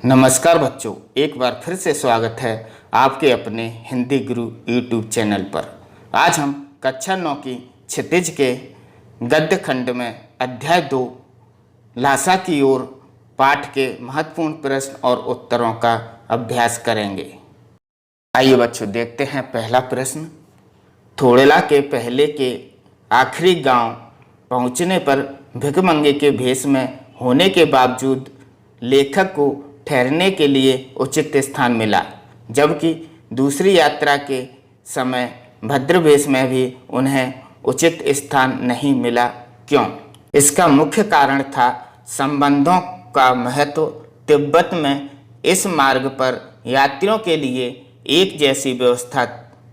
नमस्कार बच्चों, एक बार फिर से स्वागत है आपके अपने हिंदी गुरु यूट्यूब चैनल पर। आज हम कक्षा 9 की क्षितिज के गद्य खंड में अध्याय 2 लासा की ओर पाठ के महत्वपूर्ण प्रश्न और उत्तरों का अभ्यास करेंगे। आइए बच्चों, देखते हैं पहला प्रश्न। थोड़ेला के पहले के आखिरी गांव पहुंचने पर भिखमंगे के भेष में होने के बावजूद लेखक को ठहरने के लिए उचित स्थान मिला, जबकि दूसरी यात्रा के समय भद्रवेश में भी उन्हें उचित स्थान नहीं मिला। क्यों? इसका मुख्य कारण था संबंधों का महत्व। तिब्बत में इस मार्ग पर यात्रियों के लिए एक जैसी व्यवस्था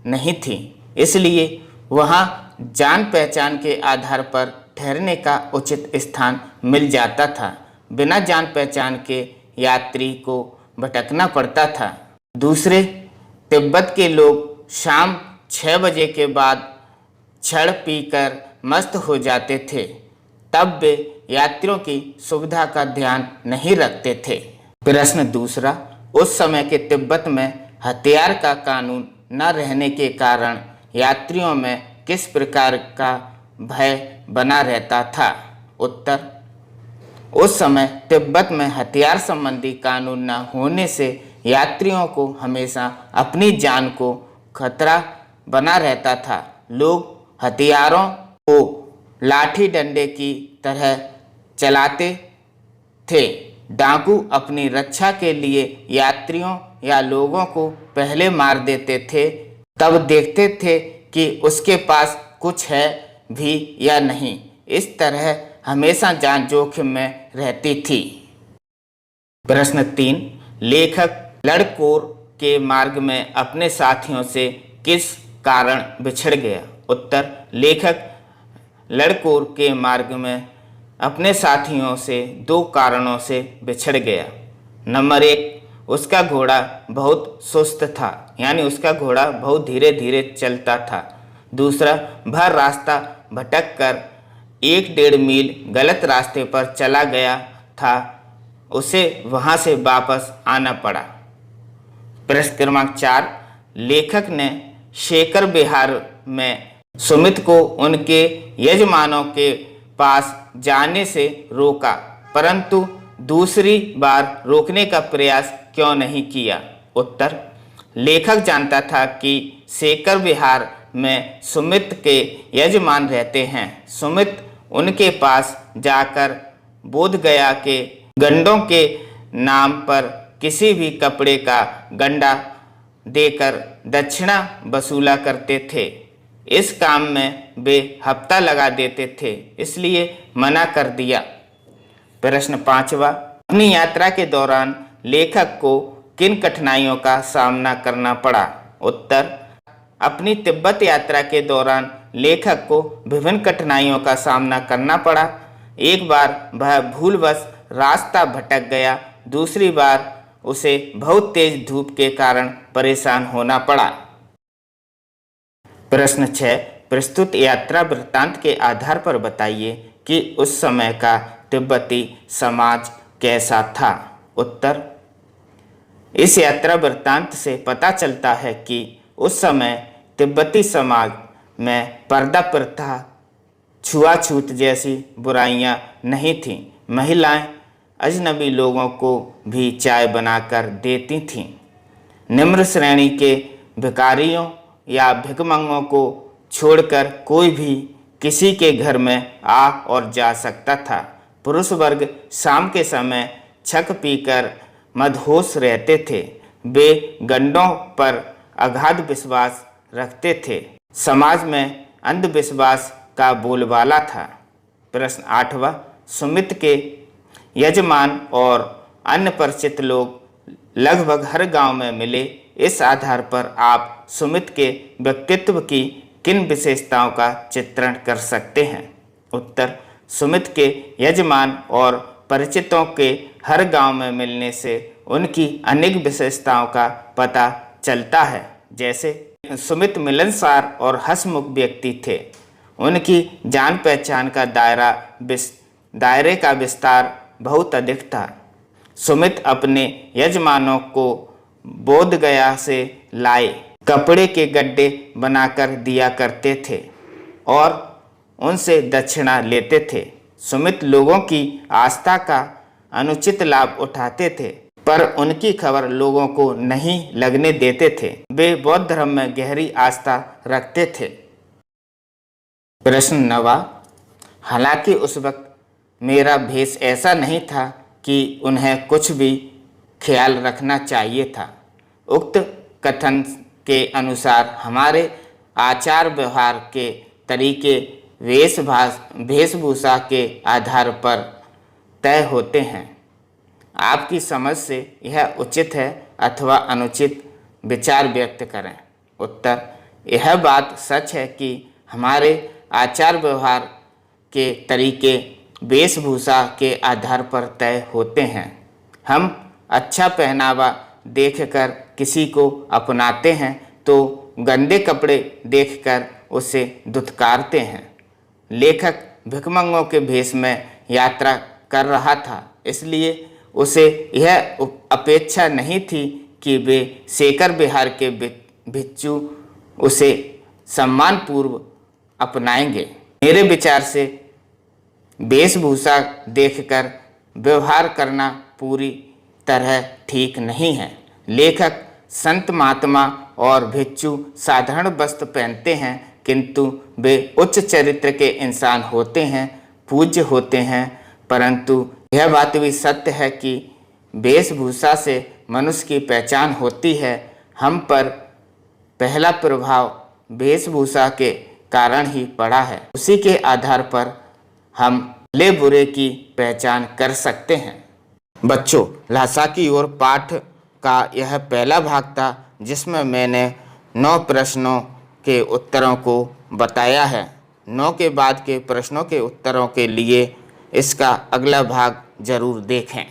नहीं थी, इसलिए वहां जान पहचान के आधार पर ठहरने का उचित स्थान मिल जाता था। बिना जान पहचान के यात्री को भटकना पड़ता था। दूसरे, तिब्बत के लोग शाम 6 बजे के बाद छड़ पीकर मस्त हो जाते थे, तब वे यात्रियों की सुविधा का ध्यान नहीं रखते थे। प्रश्न दूसरा, उस समय के तिब्बत में हथियार का कानून न रहने के कारण यात्रियों में किस प्रकार का भय बना रहता था? उत्तर, उस समय तिब्बत में हथियार संबंधी कानून न होने से यात्रियों को हमेशा अपनी जान को खतरा बना रहता था। लोग हथियारों को लाठी डंडे की तरह चलाते थे। डाकू अपनी रक्षा के लिए यात्रियों या लोगों को पहले मार देते थे, तब देखते थे कि उसके पास कुछ है भी या नहीं। इस तरह हमेशा जान जोखिम में रहती थी। प्रश्न 3, लेखक लड़कोर के मार्ग में अपने साथियों से किस कारण बिछड़ गया? उत्तर, लेखक लड़कोर के मार्ग में अपने साथियों से 2 कारणों से बिछड़ गया। नंबर 1, उसका घोड़ा बहुत सुस्त था, यानी उसका घोड़ा बहुत धीरे धीरे चलता था। दूसरा, वह रास्ता भटक कर 1-1.5 मील गलत रास्ते पर चला गया था, उसे वहां से वापस आना पड़ा। प्रश्न क्रमांक 4, लेखक ने शेखर विहार में सुमित को उनके यजमानों के पास जाने से रोका, परंतु दूसरी बार रोकने का प्रयास क्यों नहीं किया? उत्तर, लेखक जानता था कि शेखर विहार में सुमित के यजमान रहते हैं। सुमित उनके पास जाकर बोधगया के गंडों के नाम पर किसी भी कपड़े का गंडा देकर दक्षिणा वसूला करते थे। इस काम में वे हफ्ता लगा देते थे, इसलिए मना कर दिया। प्रश्न 5वां, अपनी यात्रा के दौरान लेखक को किन कठिनाइयों का सामना करना पड़ा? उत्तर, अपनी तिब्बत यात्रा के दौरान लेखक को विभिन्न कठिनाइयों का सामना करना पड़ा। एक बार वह भूलवश रास्ता भटक गया, दूसरी बार उसे बहुत तेज धूप के कारण परेशान होना पड़ा। प्रश्न 6, प्रस्तुत यात्रा वृत्तांत के आधार पर बताइए कि उस समय का तिब्बती समाज कैसा था? उत्तर, इस यात्रा वृत्तांत से पता चलता है कि उस समय तिब्बती समाज में पर्दा प्रथा, छुआछूत जैसी बुराइयां नहीं थीं। महिलाएं अजनबी लोगों को भी चाय बनाकर देती थीं। निम्न श्रेणी के भिखारियों या भिखमंगों को छोड़कर कोई भी किसी के घर में आ और जा सकता था। पुरुष वर्ग शाम के समय छक पीकर मदहोश रहते थे। वे गंडों पर अगाध विश्वास रखते थे। समाज में अंधविश्वास का बोलबाला था। प्रश्न 8वां, सुमित के यजमान और अन्य परिचित लोग लगभग हर गांव में मिले। इस आधार पर आप सुमित के व्यक्तित्व की किन विशेषताओं का चित्रण कर सकते हैं? उत्तर, सुमित के यजमान और परिचितों के हर गांव में मिलने से उनकी अनेक विशेषताओं का पता चलता है। जैसे सुमित मिलनसार और हंसमुख व्यक्ति थे। उनकी जान पहचान का दायरे का विस्तार बहुत अधिक था। सुमित अपने यजमानों को बोध गया से लाए कपड़े के गड्ढे बनाकर दिया करते थे और उनसे दक्षिणा लेते थे। सुमित लोगों की आस्था का अनुचित लाभ उठाते थे, पर उनकी खबर लोगों को नहीं लगने देते थे। वे बौद्ध धर्म में गहरी आस्था रखते थे। प्रश्न 9। हालांकि उस वक्त मेरा भेष ऐसा नहीं था कि उन्हें कुछ भी ख्याल रखना चाहिए था। उक्त कथन के अनुसार हमारे आचार व्यवहार के तरीके वेशभूषा के आधार पर तय होते हैं। आपकी समझ से यह उचित है अथवा अनुचित विचार व्यक्त करें। उत्तर: यह बात सच है कि हमारे आचार व्यवहार के तरीके वेशभूषा के आधार पर तय होते हैं। हम अच्छा पहनावा देखकर किसी को अपनाते हैं तो गंदे कपड़े देखकर उसे धुतकारते हैं। लेखक भिखमंगों के भेष में यात्रा कर रहा था, इसलिए उसे यह अपेक्षा नहीं थी कि वे शेखर बिहार के भिक्षु उसे सम्मानपूर्व अपनाएंगे। मेरे विचार से वेशभूषा देखकर व्यवहार करना पूरी तरह ठीक नहीं है। लेखक संत महात्मा और भिक्षु साधारण वस्त्र पहनते हैं, किंतु वे उच्च चरित्र के इंसान होते हैं, पूज्य होते हैं। परंतु यह बात भी सत्य है कि वेशभूषा से मनुष्य की पहचान होती है। हम पर पहला प्रभाव वेशभूषा के कारण ही पड़ा है। उसी के आधार पर हम भले बुरे की पहचान कर सकते हैं। बच्चों, लासा की ओर पाठ का यह पहला भाग था, जिसमें मैंने 9 प्रश्नों के उत्तरों को बताया है। 9 के बाद के प्रश्नों के उत्तरों के लिए इसका अगला भाग जरूर देखें।